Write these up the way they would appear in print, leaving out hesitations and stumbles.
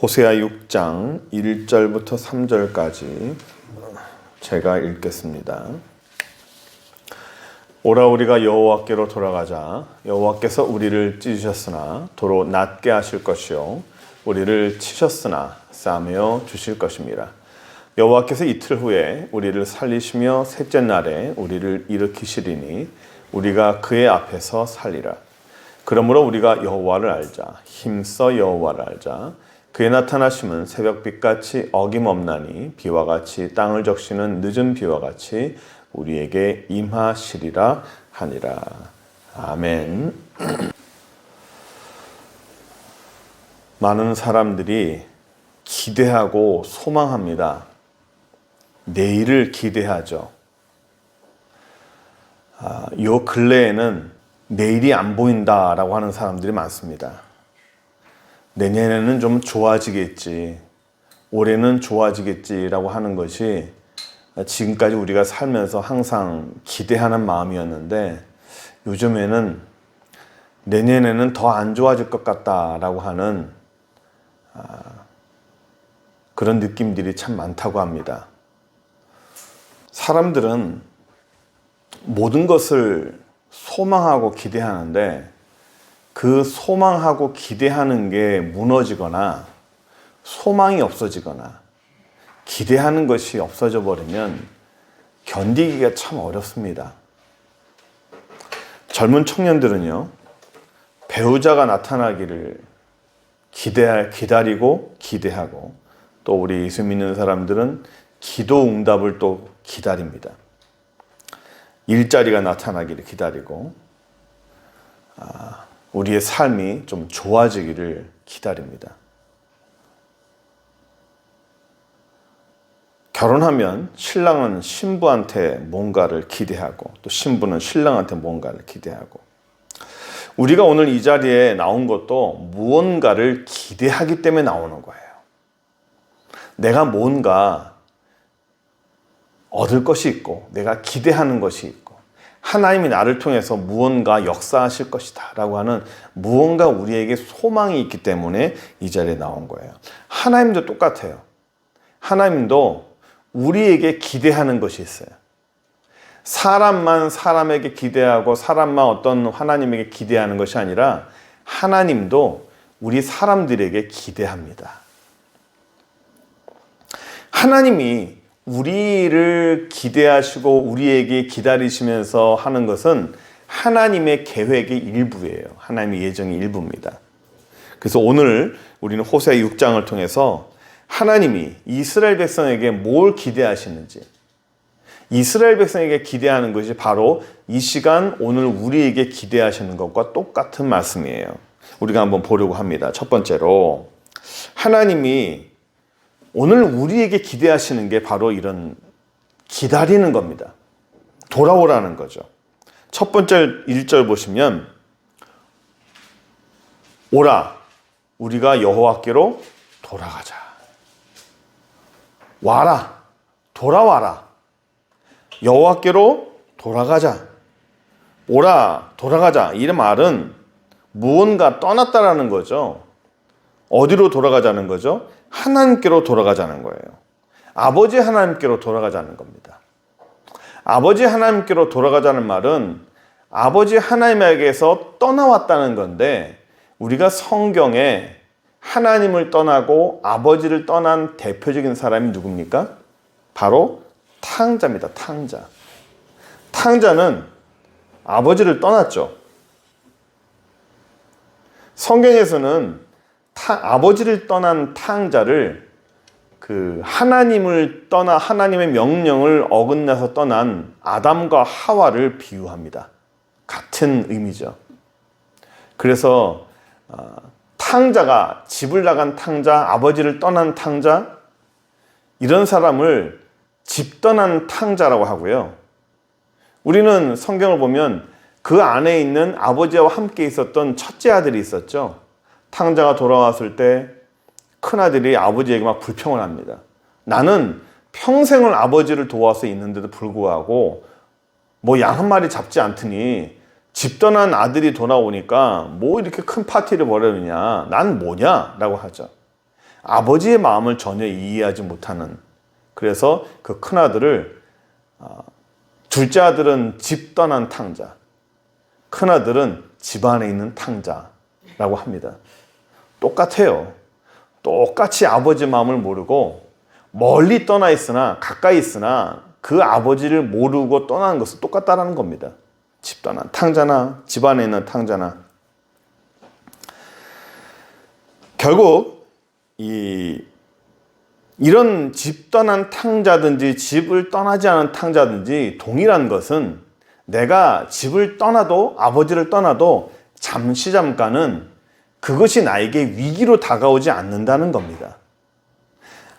호세아 6장 1절부터 3절까지 제가 읽겠습니다. 오라 우리가 여호와께로 돌아가자. 여호와께서 우리를 찢으셨으나 도로 낫게 하실 것이요 우리를 치셨으나 싸매어 주실 것입니다. 여호와께서 이틀 후에 우리를 살리시며 셋째 날에 우리를 일으키시리니 우리가 그의 앞에서 살리라. 그러므로 우리가 여호와를 알자. 힘써 여호와를 알자. 그의 나타나심은 새벽빛같이 어김없나니 비와 같이 땅을 적시는 늦은 비와 같이 우리에게 임하시리라 하니라. 아멘. 많은 사람들이 기대하고 소망합니다. 내일을 기대하죠. 요 근래에는 내일이 안 보인다라고 하는 사람들이 많습니다. 내년에는 좀 좋아지겠지, 올해는 좋아지겠지라고 하는 것이 지금까지 우리가 살면서 항상 기대하는 마음이었는데 요즘에는 내년에는 더 안 좋아질 것 같다라고 하는 그런 느낌들이 참 많다고 합니다. 사람들은 모든 것을 소망하고 기대하는데 그 소망하고 기대하는 게 무너지거나 소망이 없어지거나 기대하는 것이 없어져 버리면 견디기가 참 어렵습니다. 젊은 청년들은요, 배우자가 나타나기를 기다리고 기대하고, 또 우리 예수 믿는 사람들은 기도 응답을 또 기다립니다. 일자리가 나타나기를 기다리고, 우리의 삶이 좀 좋아지기를 기다립니다. 결혼하면 신랑은 신부한테 뭔가를 기대하고 또 신부는 신랑한테 뭔가를 기대하고, 우리가 오늘 이 자리에 나온 것도 무언가를 기대하기 때문에 나오는 거예요. 내가 뭔가 얻을 것이 있고 내가 기대하는 것이 있고 하나님이 나를 통해서 무언가 역사하실 것이다 라고 하는 무언가 우리에게 소망이 있기 때문에 이 자리에 나온 거예요. 하나님도 똑같아요. 하나님도 우리에게 기대하는 것이 있어요. 사람만 사람에게 기대하고 사람만 어떤 하나님에게 기대하는 것이 아니라 하나님도 우리 사람들에게 기대합니다. 하나님이 우리를 기대하시고 우리에게 기다리시면서 하는 것은 하나님의 계획의 일부예요. 하나님의 예정의 일부입니다. 그래서 오늘 우리는 호세아 6장을 통해서 하나님이 이스라엘 백성에게 뭘 기대하시는지, 이스라엘 백성에게 기대하는 것이 바로 이 시간 오늘 우리에게 기대하시는 것과 똑같은 말씀이에요. 우리가 한번 보려고 합니다. 첫 번째로 하나님이 오늘 우리에게 기대하시는 게 바로 이런 기다리는 겁니다. 돌아오라는 거죠. 첫 번째 1절 보시면 오라 우리가 여호와께로 돌아가자. 와라, 돌아와라. 여호와께로 돌아가자. 오라, 돌아가자. 이 말은 무언가 떠났다라는 거죠. 어디로 돌아가자는 거죠? 하나님께로 돌아가자는 거예요. 아버지 하나님께로 돌아가자는 겁니다. 아버지 하나님께로 돌아가자는 말은 아버지 하나님에게서 떠나왔다는 건데, 우리가 성경에 하나님을 떠나고 아버지를 떠난 대표적인 사람이 누굽니까? 바로 탕자입니다. 탕자. 탕자는 아버지를 떠났죠. 성경에서는 아버지를 떠난 탕자를 하나님의 명령을 어긋나서 떠난 아담과 하와를 비유합니다. 같은 의미죠. 그래서 탕자가, 집을 나간 탕자, 아버지를 떠난 탕자, 이런 사람을 집 떠난 탕자라고 하고요. 우리는 성경을 보면 그 안에 있는 아버지와 함께 있었던 첫째 아들이 있었죠. 탕자가 돌아왔을 때 큰아들이 아버지에게 막 불평을 합니다. 나는 평생을 아버지를 도와서 있는데도 불구하고 뭐 양 한 마리 잡지 않더니 집 떠난 아들이 돌아오니까 뭐 이렇게 큰 파티를 벌여느냐, 난 뭐냐? 라고 하죠. 아버지의 마음을 전혀 이해하지 못하는, 그래서 그 큰아들을 둘째 아들은 집 떠난 탕자, 큰아들은 집 안에 있는 탕자라고 합니다. 똑같아요. 똑같이 아버지 마음을 모르고 멀리 떠나 있으나 가까이 있으나 그 아버지를 모르고 떠나는 것은 똑같다라는 겁니다. 집 떠난 탕자나 집 안에 있는 탕자나. 결국 이런 집 떠난 탕자든지 집을 떠나지 않은 탕자든지 동일한 것은 내가 집을 떠나도 아버지를 떠나도 잠시 잠깐은 그것이 나에게 위기로 다가오지 않는다는 겁니다.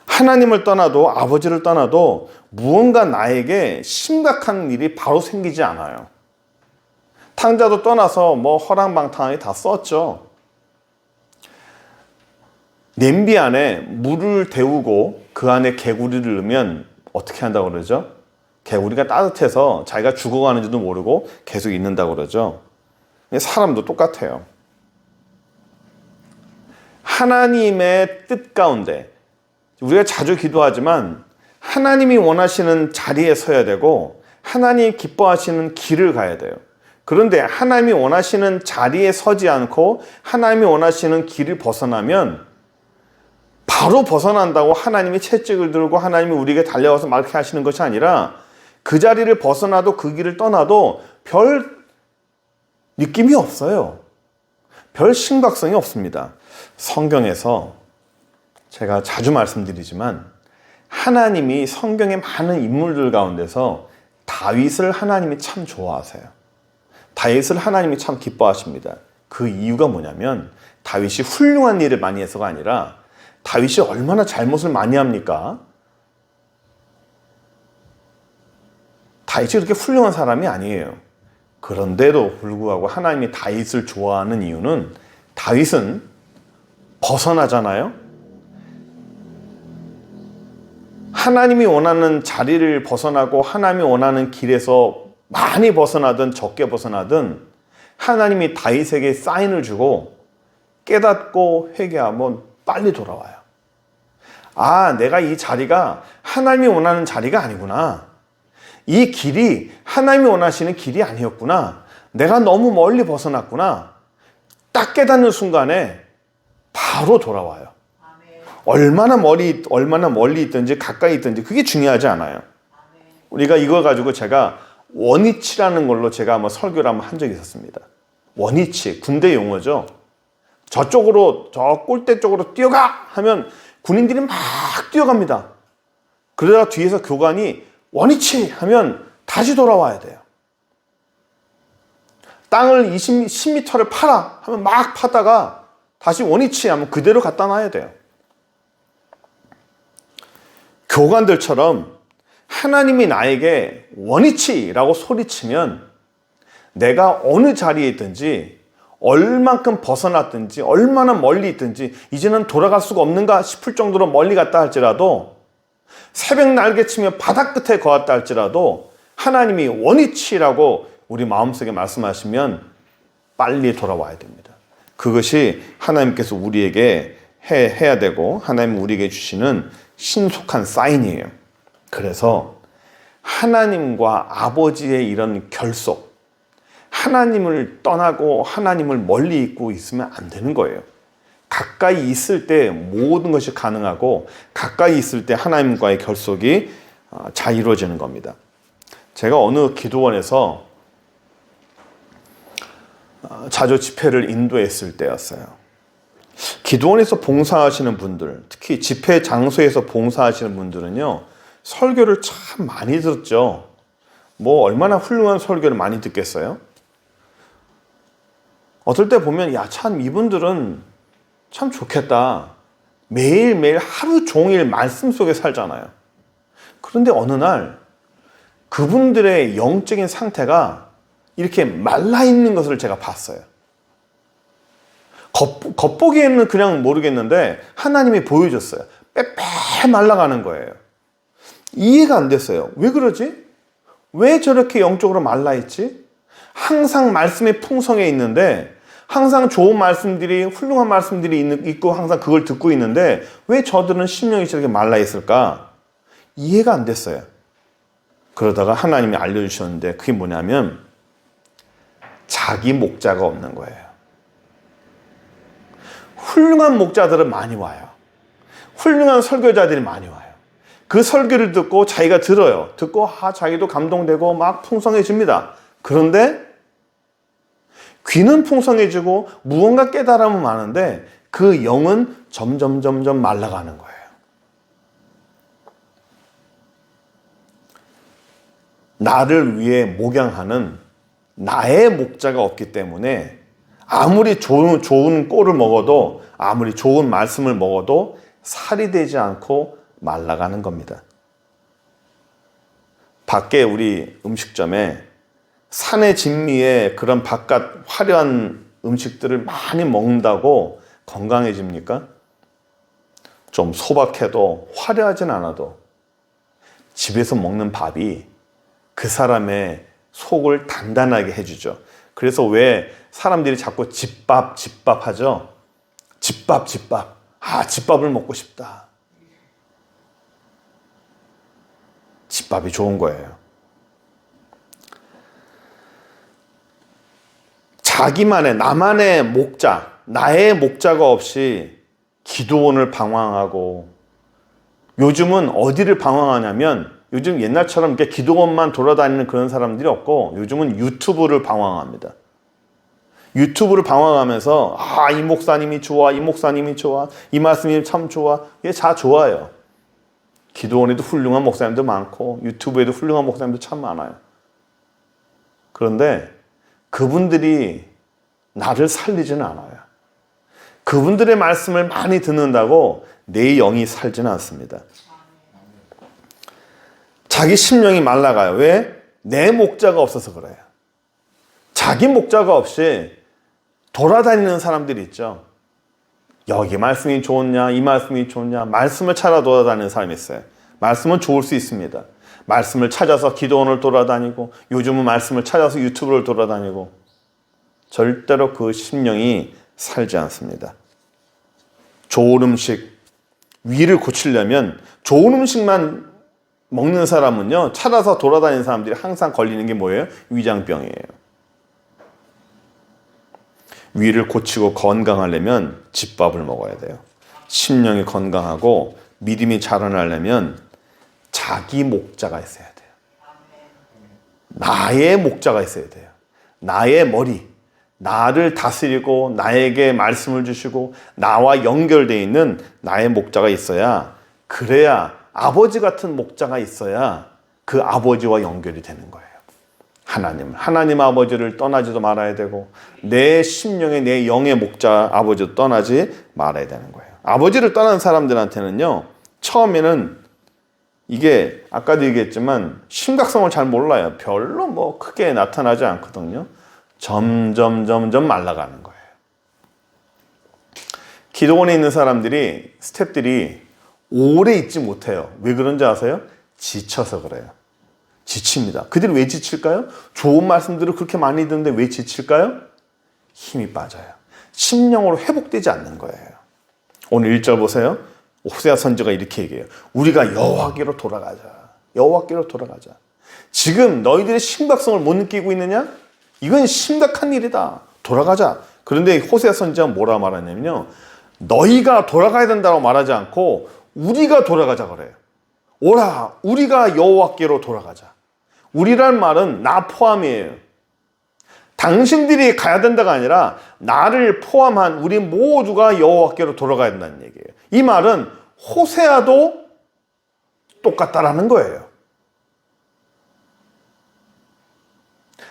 하나님을 떠나도 아버지를 떠나도 무언가 나에게 심각한 일이 바로 생기지 않아요. 탕자도 떠나서 뭐 허랑방탕하게 다 썼죠. 냄비 안에 물을 데우고 그 안에 개구리를 넣으면 어떻게 한다고 그러죠? 개구리가 따뜻해서 자기가 죽어가는지도 모르고 계속 있는다고 그러죠. 사람도 똑같아요. 하나님의 뜻 가운데 우리가 자주 기도하지만 하나님이 원하시는 자리에 서야 되고 하나님이 기뻐하시는 길을 가야 돼요. 그런데 하나님이 원하시는 자리에 서지 않고 하나님이 원하시는 길을 벗어나면 바로 벗어난다고 하나님이 채찍을 들고 하나님이 우리에게 달려와서 막 이렇게 하시는 것이 아니라 그 자리를 벗어나도 그 길을 떠나도 별 느낌이 없어요. 별 심각성이 없습니다. 성경에서 제가 자주 말씀드리지만 하나님이 성경의 많은 인물들 가운데서 다윗을 하나님이 참 좋아하세요. 다윗을 하나님이 참 기뻐하십니다. 그 이유가 뭐냐면 다윗이 훌륭한 일을 많이 해서가 아니라 다윗이 얼마나 잘못을 많이 합니까? 다윗이 그렇게 훌륭한 사람이 아니에요. 그런데도 불구하고 하나님이 다윗을 좋아하는 이유는 다윗은 벗어나잖아요. 하나님이 원하는 자리를 벗어나고 하나님이 원하는 길에서 많이 벗어나든 적게 벗어나든 하나님이 다윗에게 사인을 주고 깨닫고 회개하면 빨리 돌아와요. 아, 내가 이 자리가 하나님이 원하는 자리가 아니구나. 이 길이 하나님이 원하시는 길이 아니었구나. 내가 너무 멀리 벗어났구나. 딱 깨닫는 순간에 바로 돌아와요. 얼마나 멀리 있든지 가까이 있든지 그게 중요하지 않아요. 우리가 이걸 가지고 제가 원위치라는 걸로 제가 한번 설교를 한번 한 적이 있었습니다. 원위치, 군대 용어죠. 저쪽으로, 저 꼴대 쪽으로 뛰어가! 하면 군인들이 막 뛰어갑니다. 그러다가 뒤에서 교관이 원위치! 하면 다시 돌아와야 돼요. 땅을 10m를 파라! 하면 막 파다가 다시 원위치 하면 그대로 갖다 놔야 돼요. 교관들처럼 하나님이 나에게 원위치라고 소리치면 내가 어느 자리에 있든지 얼만큼 벗어났든지 얼마나 멀리 있든지 이제는 돌아갈 수가 없는가 싶을 정도로 멀리 갔다 할지라도 새벽 날개치며 바다 끝에 거했다 할지라도 하나님이 원위치라고 우리 마음속에 말씀하시면 빨리 돌아와야 됩니다. 그것이 하나님께서 우리에게 해야 되고 하나님 우리에게 주시는 신속한 사인이에요. 그래서 하나님과 아버지의 이런 결속, 하나님을 떠나고 하나님을 멀리 있고 있으면 안 되는 거예요. 가까이 있을 때 모든 것이 가능하고 가까이 있을 때 하나님과의 결속이 잘 이루어지는 겁니다. 제가 어느 기도원에서 자조 집회를 인도했을 때였어요. 기도원에서 봉사하시는 분들, 특히 집회 장소에서 봉사하시는 분들은요, 설교를 참 많이 듣죠. 뭐 얼마나 훌륭한 설교를 많이 듣겠어요? 어떨 때 보면 야, 참 이분들은 참 좋겠다. 매일매일 하루 종일 말씀 속에 살잖아요. 그런데 어느 날 그분들의 영적인 상태가 이렇게 말라있는 것을 제가 봤어요. 겉보기에는 그냥 모르겠는데 하나님이 보여줬어요. 빼빼 말라가는 거예요. 이해가 안 됐어요. 왜 그러지? 왜 저렇게 영적으로 말라있지? 항상 말씀의 풍성에 있는데 항상 좋은 말씀들이, 훌륭한 말씀들이 있고 항상 그걸 듣고 있는데 왜 저들은 심령이 저렇게 말라 있을까? 이해가 안 됐어요. 그러다가 하나님이 알려주셨는데 그게 뭐냐면 자기 목자가 없는 거예요. 훌륭한 목자들은 많이 와요. 훌륭한 설교자들이 많이 와요. 그 설교를 듣고 자기가 들어요. 듣고 자기도 감동되고 막 풍성해집니다. 그런데 귀는 풍성해지고 무언가 깨달음은 많은데 그 영은 점점 말라가는 거예요. 나를 위해 목양하는 나의 목자가 없기 때문에 아무리 좋은 꼴을 먹어도, 아무리 좋은 말씀을 먹어도 살이 되지 않고 말라가는 겁니다. 밖에 우리 음식점에 산의 진미에 그런 바깥 화려한 음식들을 많이 먹는다고 건강해집니까? 좀 소박해도 화려하진 않아도 집에서 먹는 밥이 그 사람의 속을 단단하게 해주죠. 그래서 왜 사람들이 자꾸 집밥 하죠? 집밥. 집밥을 먹고 싶다. 집밥이 좋은 거예요. 나만의 목자, 나의 목자가 없이 기도원을 방황하고, 요즘은 어디를 방황하냐면 요즘 옛날처럼 이렇게 기도원만 돌아다니는 그런 사람들이 없고 요즘은 유튜브를 방황합니다. 유튜브를 방황하면서 이 목사님이 좋아, 이 목사님이 좋아, 이 말씀이 참 좋아. 이게 다 좋아요. 기도원에도 훌륭한 목사님도 많고 유튜브에도 훌륭한 목사님도 참 많아요. 그런데 그분들이 나를 살리지는 않아요. 그분들의 말씀을 많이 듣는다고 내 영이 살지는 않습니다. 자기 심령이 말라가요. 왜? 내 목자가 없어서 그래요. 자기 목자가 없이 돌아다니는 사람들이 있죠. 여기 말씀이 좋냐, 이 말씀이 좋냐, 말씀을 찾아 돌아다니는 사람이 있어요. 말씀은 좋을 수 있습니다. 말씀을 찾아서 기도원을 돌아다니고, 요즘은 말씀을 찾아서 유튜브를 돌아다니고, 절대로 그 심령이 살지 않습니다. 좋은 음식, 위를 고치려면 좋은 음식만 먹는 사람은요, 찾아서 돌아다니는 사람들이 항상 걸리는 게 뭐예요? 위장병이에요. 위를 고치고 건강하려면 집밥을 먹어야 돼요. 심령이 건강하고 믿음이 자라나려면 자기 목자가 있어야 돼요. 나의 목자가 있어야 돼요. 나의 머리, 나를 다스리고 나에게 말씀을 주시고 나와 연결되어 있는 나의 목자가 있어야, 그래야 아버지 같은 목자가 있어야 그 아버지와 연결이 되는 거예요. 하나님 아버지를 떠나지도 말아야 되고 내 심령의, 내 영의 목자 아버지도 떠나지 말아야 되는 거예요. 아버지를 떠난 사람들한테는요, 처음에는 이게 아까도 얘기했지만 심각성을 잘 몰라요. 별로 뭐 크게 나타나지 않거든요. 점점 말라가는 거예요. 기도원에 있는 사람들이, 스태프들이 오래 있지 못해요. 왜 그런지 아세요? 지쳐서 그래요. 지칩니다. 그들이 왜 지칠까요? 좋은 말씀들을 그렇게 많이 듣는데 왜 지칠까요? 힘이 빠져요. 심령으로 회복되지 않는 거예요. 오늘 1절 보세요. 호세아 선지자가 이렇게 얘기해요. 우리가 여호와께로 돌아가자. 여호와께로 돌아가자. 지금 너희들의 심각성을 못 느끼고 있느냐? 이건 심각한 일이다. 돌아가자. 그런데 호세아 선지자는 뭐라 말하냐면요, 너희가 돌아가야 된다고 말하지 않고 우리가 돌아가자 그래요. 오라, 우리가 여호와께로 돌아가자. 우리란 말은 나 포함이에요. 당신들이 가야 된다가 아니라 나를 포함한 우리 모두가 여호와께로 돌아가야 된다는 얘기예요. 이 말은 호세아도 똑같다라는 거예요.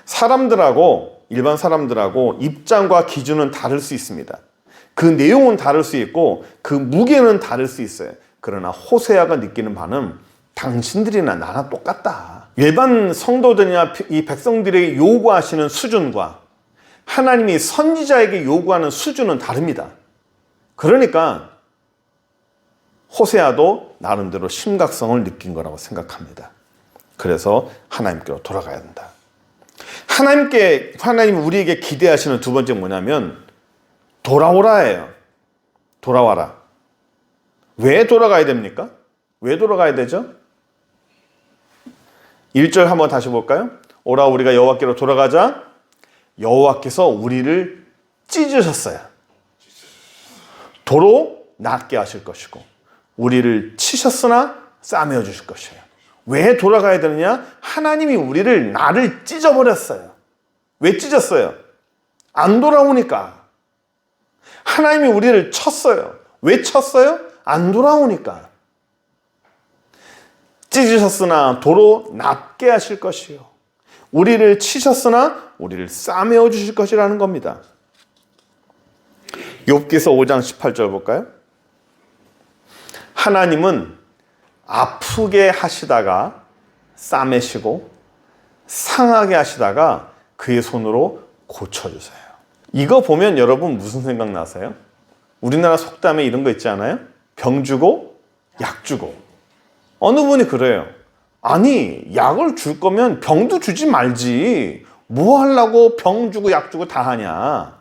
사람들하고, 일반 사람들하고 입장과 기준은 다를 수 있습니다. 그 내용은 다를 수 있고 그 무게는 다를 수 있어요. 그러나 호세아가 느끼는 바는 당신들이나 나나 똑같다. 일반 성도들이나 이 백성들에게 요구하시는 수준과 하나님이 선지자에게 요구하는 수준은 다릅니다. 그러니까 호세아도 나름대로 심각성을 느낀 거라고 생각합니다. 그래서 하나님께로 돌아가야 된다. 하나님 우리에게 기대하시는 두 번째 뭐냐면 돌아오라예요. 돌아와라. 왜 돌아가야 됩니까? 왜 돌아가야 되죠? 1절 한번 다시 볼까요? 오라 우리가 여호와께로 돌아가자. 여호와께서 우리를 찢으셨어요. 도로 낫게 하실 것이고 우리를 치셨으나 싸매어 주실 것이에요. 왜 돌아가야 되느냐? 하나님이 나를 찢어버렸어요. 왜 찢었어요? 안 돌아오니까. 하나님이 우리를 쳤어요. 왜 쳤어요? 안 돌아오니까. 찢으셨으나 도로 낫게 하실 것이요. 우리를 치셨으나 우리를 싸매어 주실 것이라는 겁니다. 욥기서 5장 18절 볼까요? 하나님은 아프게 하시다가 싸매시고 상하게 하시다가 그의 손으로 고쳐주세요. 이거 보면 여러분 무슨 생각 나세요? 우리나라 속담에 이런 거 있지 않아요? 병 주고 약 주고. 어느 분이 그래요. 아니 약을 줄 거면 병도 주지 말지. 뭐 하려고 병 주고 약 주고 다 하냐.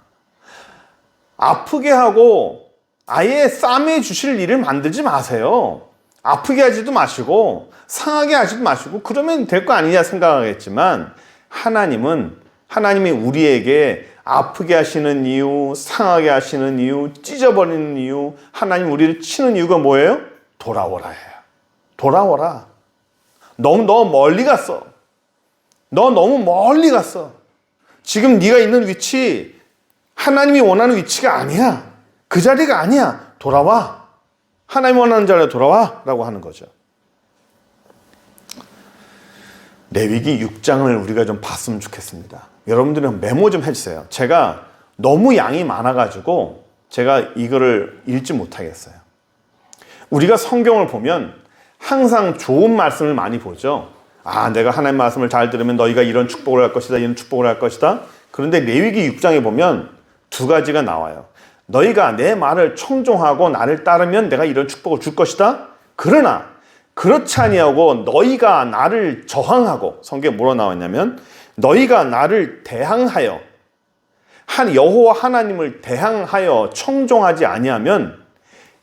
아프게 하고 아예 싸매 주실 일을 만들지 마세요. 아프게 하지도 마시고 상하게 하지도 마시고 그러면 될 거 아니냐 생각하겠지만 하나님이 우리에게 아프게 하시는 이유, 상하게 하시는 이유, 찢어버리는 이유, 하나님 우리를 치는 이유가 뭐예요? 돌아오라예요. 돌아오라. 너 멀리 갔어. 너 너무 멀리 갔어. 지금 네가 있는 위치 하나님이 원하는 위치가 아니야. 그 자리가 아니야. 돌아와. 하나님이 원하는 자리로 돌아와 라고 하는 거죠. 레위기 6장을 우리가 좀 봤으면 좋겠습니다. 여러분들은 메모 좀 해주세요. 제가 너무 양이 많아가지고 제가 이거를 읽지 못하겠어요. 우리가 성경을 보면 항상 좋은 말씀을 많이 보죠. 내가 하나님 말씀을 잘 들으면 너희가 이런 축복을 할 것이다. 이런 축복을 할 것이다. 그런데 레위기 6장에 보면 두 가지가 나와요. 너희가 내 말을 청종하고 나를 따르면 내가 이런 축복을 줄 것이다. 그러나 그렇지 아니하고 너희가 나를 저항하고, 성경에 뭐로 나왔냐면 너희가 나를 대항하여 여호와 하나님을 대항하여 청종하지 아니하면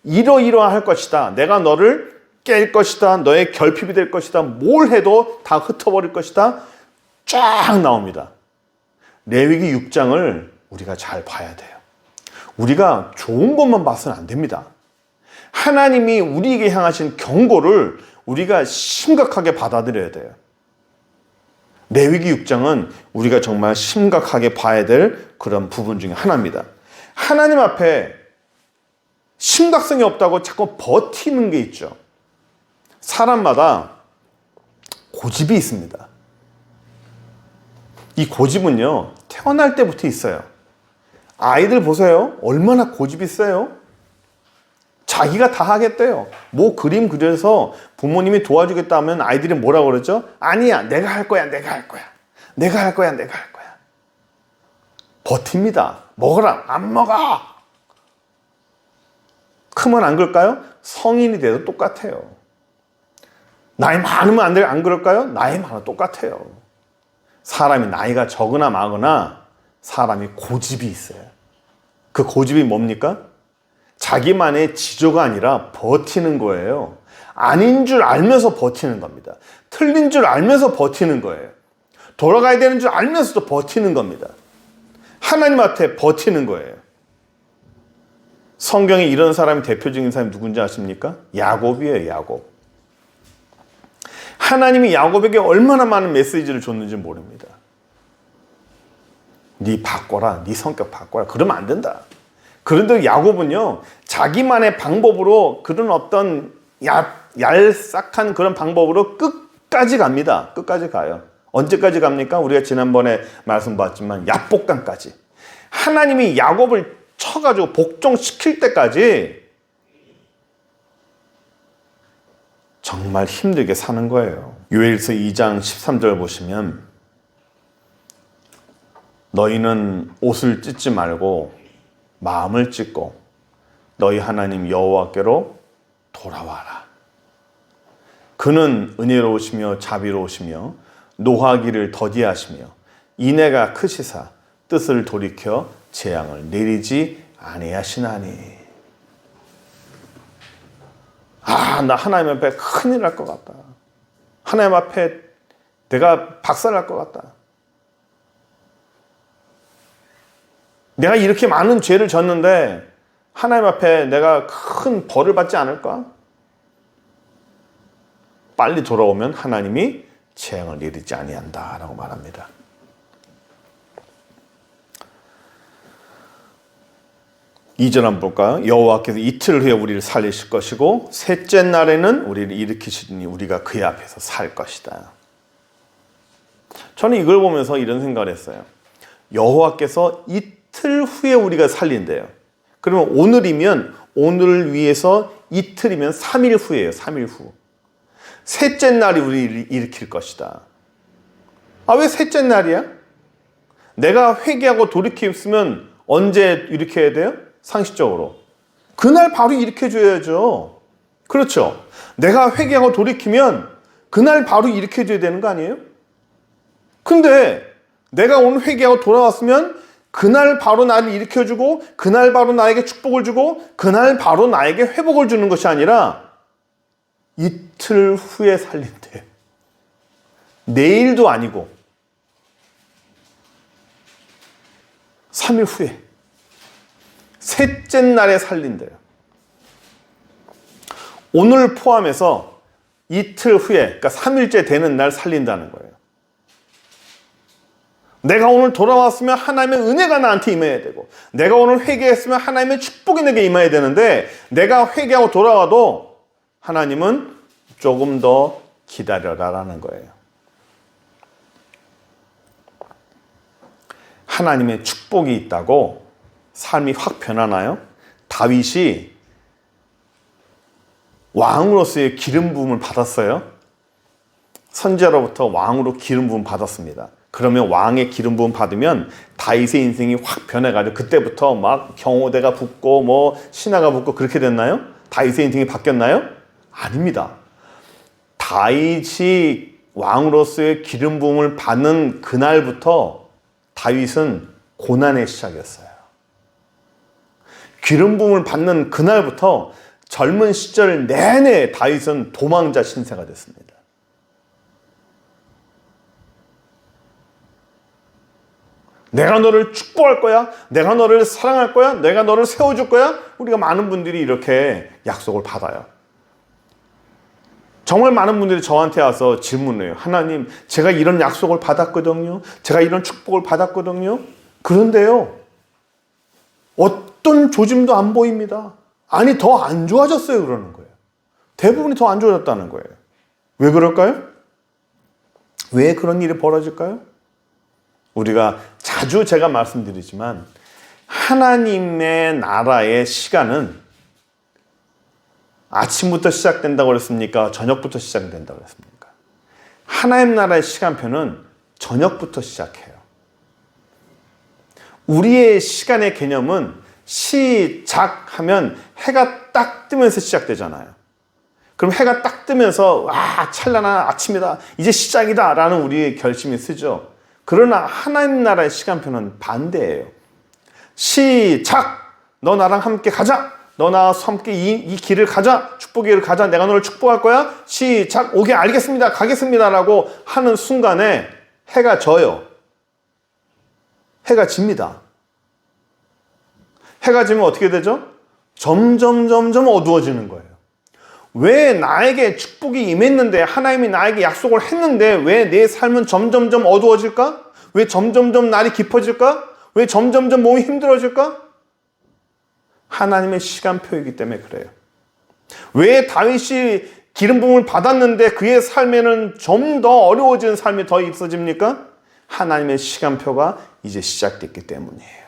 이러이러할 것이다. 내가 너를 깰 것이다. 너의 결핍이 될 것이다. 뭘 해도 다 흩어버릴 것이다. 쫙 나옵니다. 레위기 6장을 우리가 잘 봐야 돼요. 우리가 좋은 것만 봐서는 안 됩니다. 하나님이 우리에게 향하신 경고를 우리가 심각하게 받아들여야 돼요. 레위기 6장은 우리가 정말 심각하게 봐야 될 그런 부분 중에 하나입니다. 하나님 앞에 심각성이 없다고 자꾸 버티는 게 있죠. 사람마다 고집이 있습니다. 이 고집은요, 태어날 때부터 있어요. 아이들 보세요. 얼마나 고집이 세요? 자기가 다 하겠대요. 뭐 그림 그려서 부모님이 도와주겠다 하면 아이들이 뭐라고 그러죠? 아니야, 내가 할 거야, 내가 할 거야. 내가 할 거야, 내가 할 거야. 버팁니다. 먹어라, 안 먹어. 크면 안 그럴까요? 성인이 돼도 똑같아요. 나이 많으면 안 그럴까요? 나이 많아도 똑같아요. 사람이 나이가 적으나 마거나 사람이 고집이 있어요. 그 고집이 뭡니까? 자기만의 지조가 아니라 버티는 거예요. 아닌 줄 알면서 버티는 겁니다. 틀린 줄 알면서 버티는 거예요. 돌아가야 되는 줄 알면서도 버티는 겁니다. 하나님 앞에 버티는 거예요. 성경에 이런 사람이 대표적인 사람이 누군지 아십니까? 야곱이에요, 야곱. 하나님이 야곱에게 얼마나 많은 메시지를 줬는지 모릅니다. 네 바꿔라, 네 성격 바꿔라. 그러면 안 된다. 그런데 야곱은요, 자기만의 방법으로 그런 어떤 얄싹한 그런 방법으로 끝까지 갑니다. 끝까지 가요. 언제까지 갑니까? 우리가 지난번에 말씀 봤지만 야복강까지. 하나님이 야곱을 쳐가지고 복종시킬 때까지 정말 힘들게 사는 거예요. 요엘서 2장 13절 보시면 너희는 옷을 찢지 말고 마음을 찢고 너희 하나님 여호와께로 돌아와라. 그는 은혜로우시며 자비로우시며 노하기를 더디하시며 인애가 크시사 뜻을 돌이켜 재앙을 내리지 아니하시나니. 나 하나님 앞에 큰일 날 것 같다. 하나님 앞에 내가 박살날 것 같다. 내가 이렇게 많은 죄를 졌는데 하나님 앞에 내가 큰 벌을 받지 않을까? 빨리 돌아오면 하나님이 재앙을 내리지 아니한다라고 말합니다. 이 절 한번 볼까요? 여호와께서 이틀 후에 우리를 살리실 것이고 셋째 날에는 우리를 일으키시니 우리가 그의 앞에서 살 것이다. 저는 이걸 보면서 이런 생각을 했어요. 여호와께서 이틀 후에 우리가 살린대요. 그러면 오늘이면 오늘을 위해서 이틀이면 3일 후예요. 3일 후. 셋째 날이 우리를 일으킬 것이다. 왜 셋째 날이야? 내가 회개하고 돌이켰으면 언제 일으켜야 돼요? 상식적으로. 그날 바로 일으켜줘야죠. 그렇죠. 내가 회개하고 돌이키면 그날 바로 일으켜줘야 되는 거 아니에요? 근데 내가 오늘 회개하고 돌아왔으면 그날 바로 나를 일으켜주고 그날 바로 나에게 축복을 주고 그날 바로 나에게 회복을 주는 것이 아니라 이틀 후에 살린대요. 내일도 아니고 3일 후에 셋째 날에 살린대요. 오늘 포함해서 이틀 후에, 그러니까 3일째 되는 날 살린다는 거예요. 내가 오늘 돌아왔으면 하나님의 은혜가 나한테 임해야 되고 내가 오늘 회개했으면 하나님의 축복이 내게 임해야 되는데 내가 회개하고 돌아와도 하나님은 조금 더 기다려라라는 거예요. 하나님의 축복이 있다고 삶이 확 변하나요? 다윗이 왕으로서의 기름 부음을 받았어요. 선지자로부터 왕으로 기름 부음 받았습니다. 그러면 왕의 기름 부음 받으면 다윗의 인생이 확 변해가지고 그때부터 막 경호대가 붙고 뭐 신하가 붙고 그렇게 됐나요? 다윗의 인생이 바뀌었나요? 아닙니다. 다윗이 왕으로서의 기름 부음을 받는 그날부터 다윗은 고난의 시작이었어요. 기름 부음을 받는 그날부터 젊은 시절 내내 다윗은 도망자 신세가 됐습니다. 내가 너를 축복할 거야. 내가 너를 사랑할 거야. 내가 너를 세워줄 거야. 우리가 많은 분들이 이렇게 약속을 받아요. 정말 많은 분들이 저한테 와서 질문을 해요. 하나님, 제가 이런 약속을 받았거든요. 제가 이런 축복을 받았거든요. 그런데요, 어떤 조짐도 안 보입니다. 아니, 더 안 좋아졌어요. 그러는 거예요. 대부분이 더 안 좋아졌다는 거예요. 왜 그럴까요? 왜 그런 일이 벌어질까요? 우리가 자주 제가 말씀드리지만 하나님의 나라의 시간은 아침부터 시작된다고 그랬습니까? 저녁부터 시작된다고 그랬습니까? 하나님 나라의 시간표는 저녁부터 시작해요. 우리의 시간의 개념은 시작하면 해가 딱 뜨면서 시작되잖아요. 그럼 해가 딱 뜨면서 찬란한 아침이다. 이제 시작이다. 라는 우리의 결심이 쓰죠. 그러나 하나님 나라의 시간표는 반대예요. 시작! 너 나랑 함께 가자! 너 나와 함께 이 길을 가자! 축복의 길을 가자! 내가 너를 축복할 거야! 시작! 오케이, 알겠습니다. 가겠습니다. 라고 하는 순간에 해가 져요. 해가 집니다. 해가 지면 어떻게 되죠? 점점 어두워지는 거예요. 왜 나에게 축복이 임했는데 하나님이 나에게 약속을 했는데 왜 내 삶은 점점 어두워질까? 왜 점점 날이 깊어질까? 왜 점점 몸이 힘들어질까? 하나님의 시간표이기 때문에 그래요. 왜 다윗이 기름 부음을 받았는데 그의 삶에는 좀 더 어려워지는 삶이 더 있어집니까? 하나님의 시간표가 이제 시작됐기 때문이에요.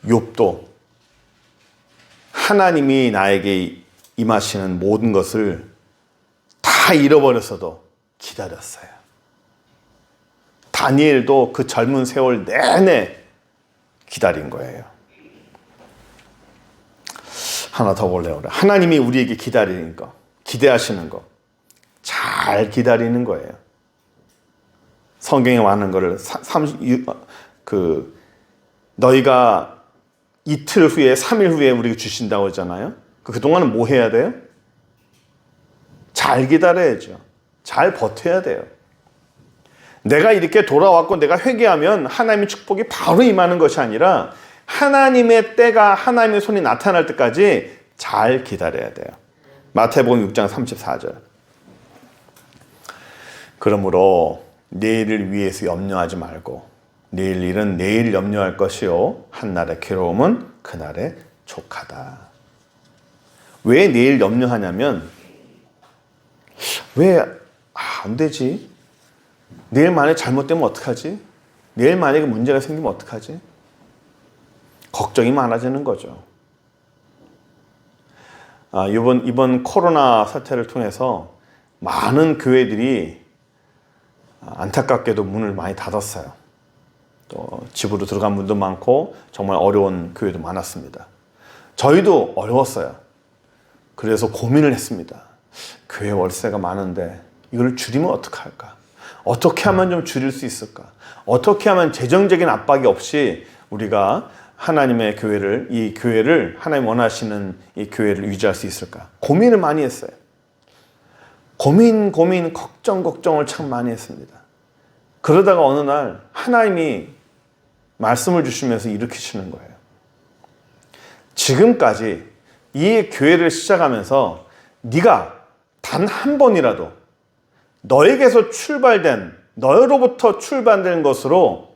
욥도 하나님이 나에게 임하시는 모든 것을 다 잃어버렸어도 기다렸어요. 다니엘도 그 젊은 세월 내내 기다린 거예요. 하나 더 볼래요. 하나님이 우리에게 기다리는 거, 기대하시는 거, 잘 기다리는 거예요. 성경에 많은 거를 너희가 이틀 후에 3일 후에 우리가 주신다고 하잖아요. 그동안은 뭐 해야 돼요? 잘 기다려야죠. 잘 버텨야 돼요. 내가 이렇게 돌아왔고 내가 회개하면 하나님의 축복이 바로 임하는 것이 아니라 하나님의 때가 하나님의 손이 나타날 때까지 잘 기다려야 돼요. 마태복음 6장 34절. 그러므로 내일을 위해서 염려하지 말고 내일 일은 내일 염려할 것이요 한날의 괴로움은 그날의 족하다. 왜 내일 염려하냐면 왜 안 되지? 내일 만약에 잘못되면 어떡하지? 내일 만약에 문제가 생기면 어떡하지? 걱정이 많아지는 거죠. 이번 코로나 사태를 통해서 많은 교회들이 안타깝게도 문을 많이 닫았어요. 또 집으로 들어간 분도 많고 정말 어려운 교회도 많았습니다. 저희도 어려웠어요. 그래서 고민을 했습니다. 교회 월세가 많은데 이걸 줄이면 어떡할까? 어떻게 하면 좀 줄일 수 있을까? 어떻게 하면 재정적인 압박이 없이 우리가 하나님의 교회를, 이 교회를, 하나님 원하시는 이 교회를 유지할 수 있을까? 고민을 많이 했어요. 고민, 걱정을 참 많이 했습니다. 그러다가 어느 날 하나님이 말씀을 주시면서 일으키시는 거예요. 지금까지 이 교회를 시작하면서 네가 단 한 번이라도 너에게서 너로부터 출발된 것으로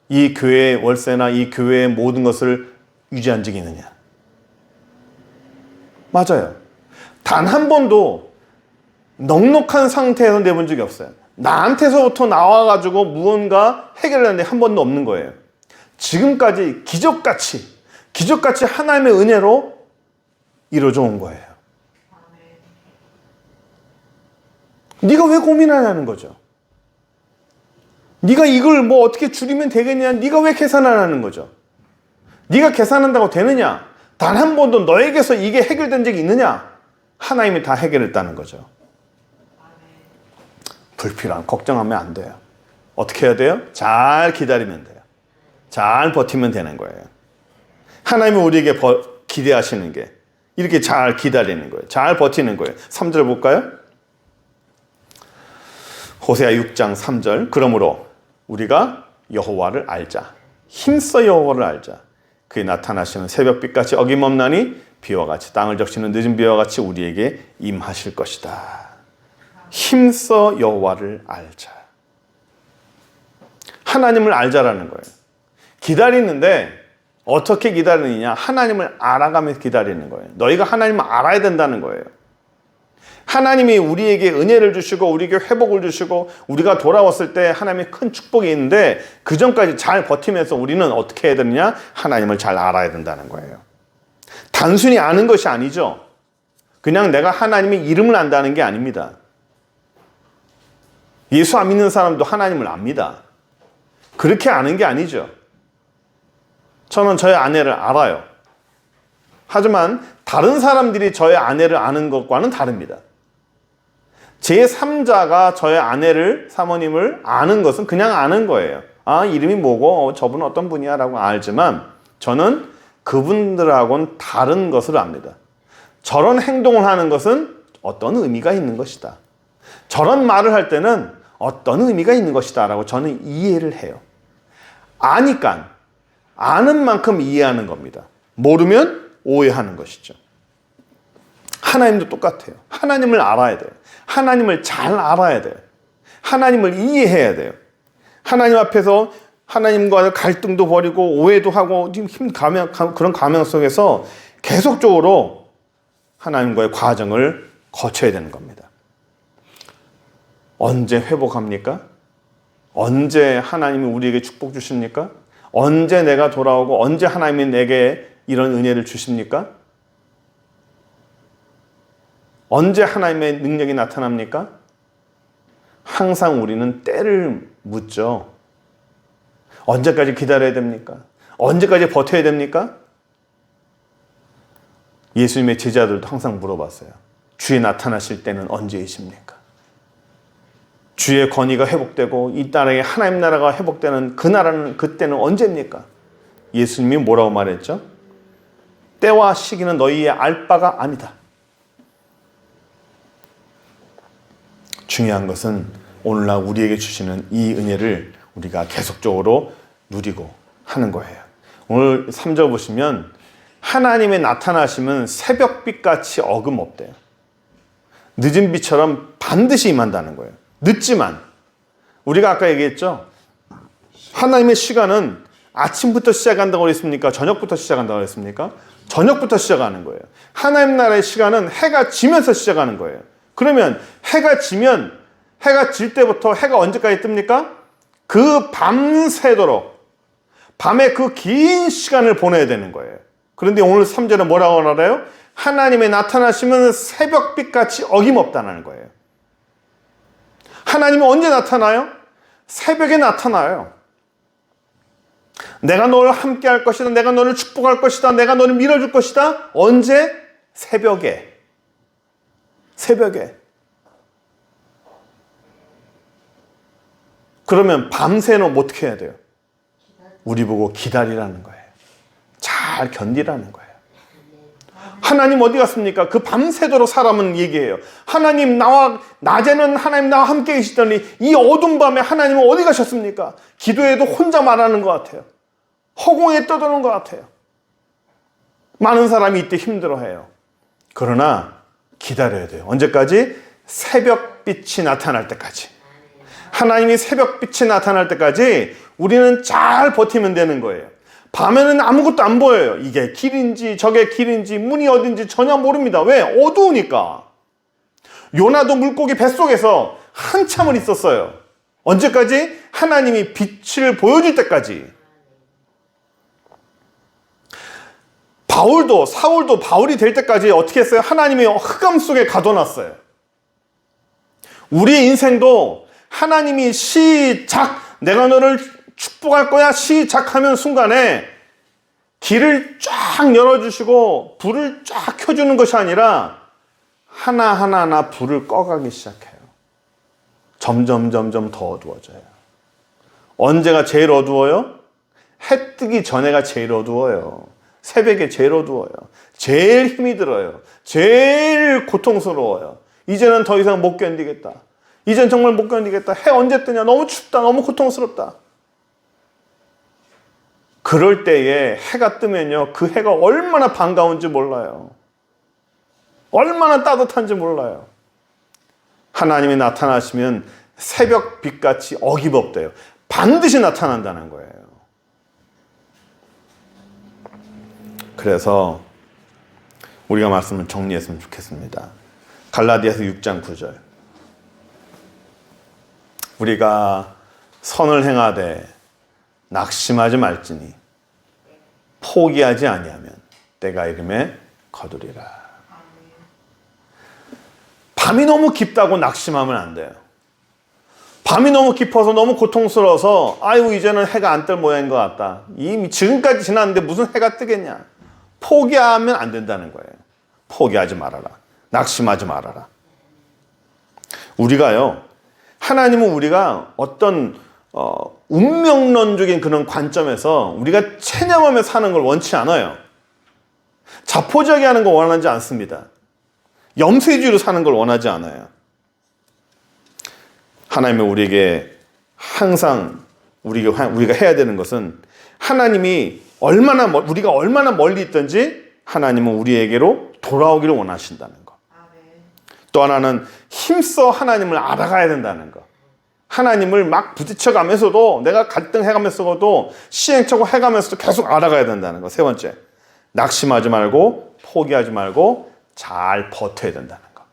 이 교회의 월세나 이 교회의 모든 것을 유지한 적이 있느냐? 맞아요. 단 한 번도 넉넉한 상태에서 내본 적이 없어요. 나한테서부터 나와가지고 무언가 해결하는데 한 번도 없는 거예요. 지금까지 기적같이 하나님의 은혜로 이루어져 온 거예요. 네가 왜 고민하냐는 거죠. 네가 이걸 뭐 어떻게 줄이면 되겠냐? 네가 왜 계산 안 하는 거죠? 네가 계산한다고 되느냐? 단 한 번도 너에게서 이게 해결된 적이 있느냐? 하나님이 다 해결했다는 거죠. 불필요한 걱정하면 안 돼요. 어떻게 해야 돼요? 잘 기다리면 돼요. 잘 버티면 되는 거예요. 하나님이 우리에게 기대하시는 게 이렇게 잘 기다리는 거예요. 잘 버티는 거예요. 3절 볼까요? 호세아 6장 3절. 그러므로 우리가 여호와를 알자. 힘써 여호와를 알자. 그의 나타나시는 새벽빛같이 어김없나니 비와 같이 땅을 적시는 늦은 비와 같이 우리에게 임하실 것이다. 힘써 여호와를 알자. 하나님을 알자라는 거예요. 기다리는데 어떻게 기다리느냐? 하나님을 알아가면서 기다리는 거예요. 너희가 하나님을 알아야 된다는 거예요. 하나님이 우리에게 은혜를 주시고 우리에게 회복을 주시고 우리가 돌아왔을 때 하나님의 큰 축복이 있는데 그 전까지 잘 버티면서 우리는 어떻게 해야 되느냐? 하나님을 잘 알아야 된다는 거예요. 단순히 아는 것이 아니죠. 그냥 내가 하나님의 이름을 안다는 게 아닙니다. 예수 안 믿는 사람도 하나님을 압니다. 그렇게 아는 게 아니죠. 저는 저의 아내를 알아요. 하지만 다른 사람들이 저의 아내를 아는 것과는 다릅니다. 제3자가 저의 아내를, 사모님을 아는 것은 그냥 아는 거예요. 아, 이름이 뭐고 저분은 어떤 분이야 라고 알지만 저는 그분들하고는 다른 것을 압니다. 저런 행동을 하는 것은 어떤 의미가 있는 것이다. 저런 말을 할 때는 어떤 의미가 있는 것이다 라고 저는 이해를 해요. 아니까 아는 만큼 이해하는 겁니다. 모르면 오해하는 것이죠. 하나님도 똑같아요. 하나님을 알아야 돼요. 하나님을 잘 알아야 돼요. 하나님을 이해해야 돼요. 하나님 앞에서 하나님과 갈등도 벌이고 오해도 하고 그런 가명 속에서 계속적으로 하나님과의 과정을 거쳐야 되는 겁니다. 언제 회복합니까? 언제 하나님이 우리에게 축복 주십니까? 언제 내가 돌아오고 언제 하나님이 내게 이런 은혜를 주십니까? 언제 하나님의 능력이 나타납니까? 항상 우리는 때를 묻죠. 언제까지 기다려야 됩니까? 언제까지 버텨야 됩니까? 예수님의 제자들도 항상 물어봤어요. 주의 나타나실 때는 언제이십니까? 주의 권위가 회복되고 이 땅에 하나님 나라가 회복되는 그 나라는 그때는 언제입니까? 예수님이 뭐라고 말했죠? 때와 시기는 너희의 알 바가 아니다. 중요한 것은 오늘날 우리에게 주시는 이 은혜를 우리가 계속적으로 누리고 하는 거예요. 오늘 3절 보시면 하나님의 나타나심은 새벽빛같이 어김없대요. 늦은 빛처럼 반드시 임한다는 거예요. 늦지만 우리가 아까 얘기했죠. 하나님의 시간은 아침부터 시작한다고 그랬습니까? 저녁부터 시작한다고 그랬습니까? 저녁부터 시작하는 거예요. 하나님 나라의 시간은 해가 지면서 시작하는 거예요. 그러면 해가 지면 해가 질 때부터 해가 언제까지 뜹니까? 그 밤새도록 밤에 그 긴 시간을 보내야 되는 거예요. 그런데 오늘 3절은 뭐라고 말해요? 하나님의 나타나시면 새벽빛같이 어김없다는 거예요. 하나님은 언제 나타나요? 새벽에 나타나요. 내가 너를 함께 할 것이다. 내가 너를 축복할 것이다. 내가 너를 밀어줄 것이다. 언제? 새벽에. 새벽에. 그러면 밤새는 어떻게 해야 돼요? 우리 보고 기다리라는 거예요. 잘 견디라는 거예요. 하나님 어디 갔습니까? 그 밤새도록 사람은 얘기해요. 하나님 낮에는 하나님 나와 함께 계시더니 이 어두운 밤에 하나님은 어디 가셨습니까? 기도해도 혼자 말하는 것 같아요. 허공에 떠도는 것 같아요. 많은 사람이 이때 힘들어해요. 그러나 기다려야 돼요. 언제까지? 새벽빛이 나타날 때까지. 하나님이 새벽빛이 나타날 때까지 우리는 잘 버티면 되는 거예요. 밤에는 아무것도 안 보여요. 이게 길인지 저게 길인지 문이 어딘지 전혀 모릅니다. 왜? 어두우니까. 요나도 물고기 뱃속에서 한참을 있었어요. 언제까지? 하나님이 빛을 보여줄 때까지. 사울도 바울이 될 때까지 어떻게 했어요? 하나님이 흑암 속에 가둬놨어요. 우리의 인생도 하나님이 시작, 내가 너를 축복할 거야 시작하면 순간에 길을 쫙 열어주시고 불을 쫙 켜주는 것이 아니라 하나하나 불을 꺼가기 시작해요. 점점 더 어두워져요. 언제가 제일 어두워요? 해 뜨기 전에가 제일 어두워요. 새벽에 제일 어두워요. 제일 힘이 들어요. 제일 고통스러워요. 이제는 더 이상 못 견디겠다. 이젠 정말 못 견디겠다. 해 언제 뜨냐? 너무 춥다. 너무 고통스럽다. 그럴 때에 해가 뜨면요. 그 해가 얼마나 반가운지 몰라요. 얼마나 따뜻한지 몰라요. 하나님이 나타나시면 새벽 빛같이 어김없대요. 반드시 나타난다는 거예요. 그래서 우리가 말씀을 정리했으면 좋겠습니다. 갈라디아서 6장 9절. 우리가 선을 행하되 낙심하지 말지니 포기하지 아니하면 때가 이름에 거두리라. 밤이 너무 깊다고 낙심하면 안 돼요. 밤이 너무 깊어서 너무 고통스러워서 아유 이제는 해가 안 뜰 모양인 것 같다. 이미 지금까지 지났는데 무슨 해가 뜨겠냐. 포기하면 안 된다는 거예요. 포기하지 말아라. 낙심하지 말아라. 우리가요. 하나님은 우리가 어떤 운명론적인 그런 관점에서 우리가 체념하며 사는 걸 원치 않아요. 자포자기 하는 걸 원하지 않습니다. 염세주의로 사는 걸 원하지 않아요. 하나님은 우리에게 항상 우리가 해야 되는 것은 하나님이 우리가 얼마나 멀리 있든지 하나님은 우리에게로 돌아오기를 원하신다는 것. 또 하나는 힘써 하나님을 알아가야 된다는 것. 하나님을 막 부딪혀가면서도 내가 갈등해가면서도 시행착오 해가면서도 계속 알아가야 된다는 것. 세 번째, 낙심하지 말고 포기하지 말고 잘 버텨야 된다는 것.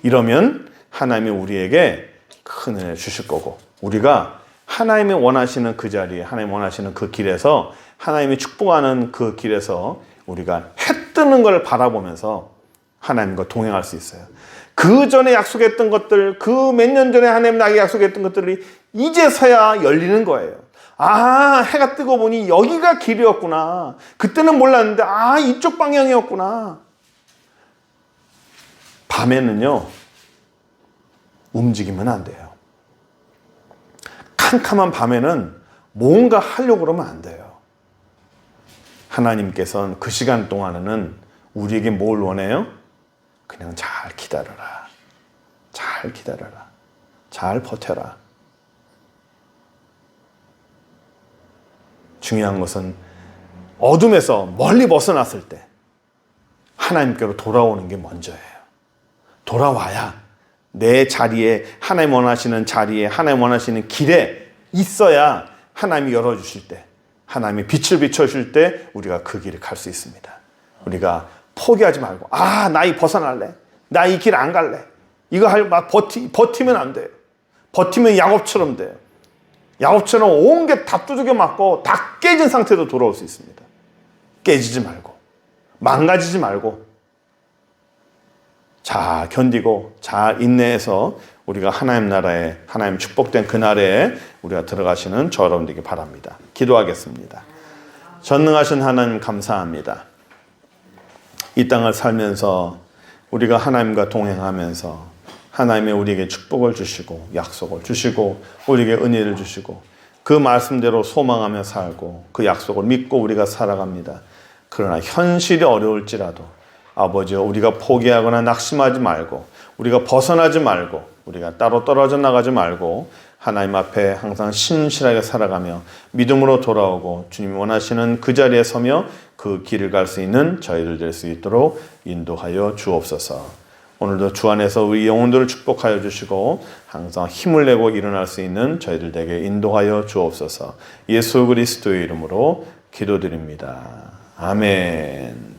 이러면 하나님이 우리에게 큰 은혜 주실 거고 우리가 하나님이 원하시는 그 자리에 하나님이 원하시는 그 길에서 하나님이 축복하는 그 길에서 우리가 해 뜨는 걸 바라보면서 하나님과 동행할 수 있어요. 그 전에 약속했던 것들, 그 몇 년 전에 하나님 나에게 약속했던 것들이 이제서야 열리는 거예요. 아, 해가 뜨고 보니 여기가 길이었구나. 그때는 몰랐는데 이쪽 방향이었구나. 밤에는요 움직이면 안 돼요. 캄캄한 밤에는 뭔가 하려고 그러면 안 돼요. 하나님께서는 그 시간 동안에는 우리에게 뭘 원해요? 그냥 잘 기다려라. 잘 기다려라. 잘 버텨라. 중요한 것은 어둠에서 멀리 벗어났을 때 하나님께로 돌아오는 게 먼저예요. 돌아와야 내 자리에, 하나님 원하시는 자리에, 하나님 원하시는 길에 있어야 하나님이 열어주실 때, 하나님이 빛을 비춰주실 때 우리가 그 길을 갈 수 있습니다. 우리가 포기하지 말고, 나 이 벗어날래. 나 이 길 안 갈래. 이거 버티면 안 돼요. 버티면 야곱처럼 돼요. 야곱처럼 온 게 다 두들겨 맞고 다 깨진 상태로 돌아올 수 있습니다. 깨지지 말고, 망가지지 말고, 잘 견디고 잘 인내해서 우리가 하나님 나라에, 하나님 축복된 그 날에 우리가 들어가시는 저 여러분 되길 바랍니다. 기도하겠습니다. 전능하신 하나님 감사합니다. 이 땅을 살면서 우리가 하나님과 동행하면서 하나님이 우리에게 축복을 주시고 약속을 주시고 우리에게 은혜를 주시고 그 말씀대로 소망하며 살고 그 약속을 믿고 우리가 살아갑니다. 그러나 현실이 어려울지라도 아버지여, 우리가 포기하거나 낙심하지 말고, 우리가 벗어나지 말고, 우리가 따로 떨어져 나가지 말고 하나님 앞에 항상 신실하게 살아가며 믿음으로 돌아오고 주님이 원하시는 그 자리에 서며 그 길을 갈 수 있는 저희들 될 수 있도록 인도하여 주옵소서. 오늘도 주 안에서 우리 영혼들을 축복하여 주시고 항상 힘을 내고 일어날 수 있는 저희들 되게 인도하여 주옵소서. 예수 그리스도의 이름으로 기도드립니다. 아멘.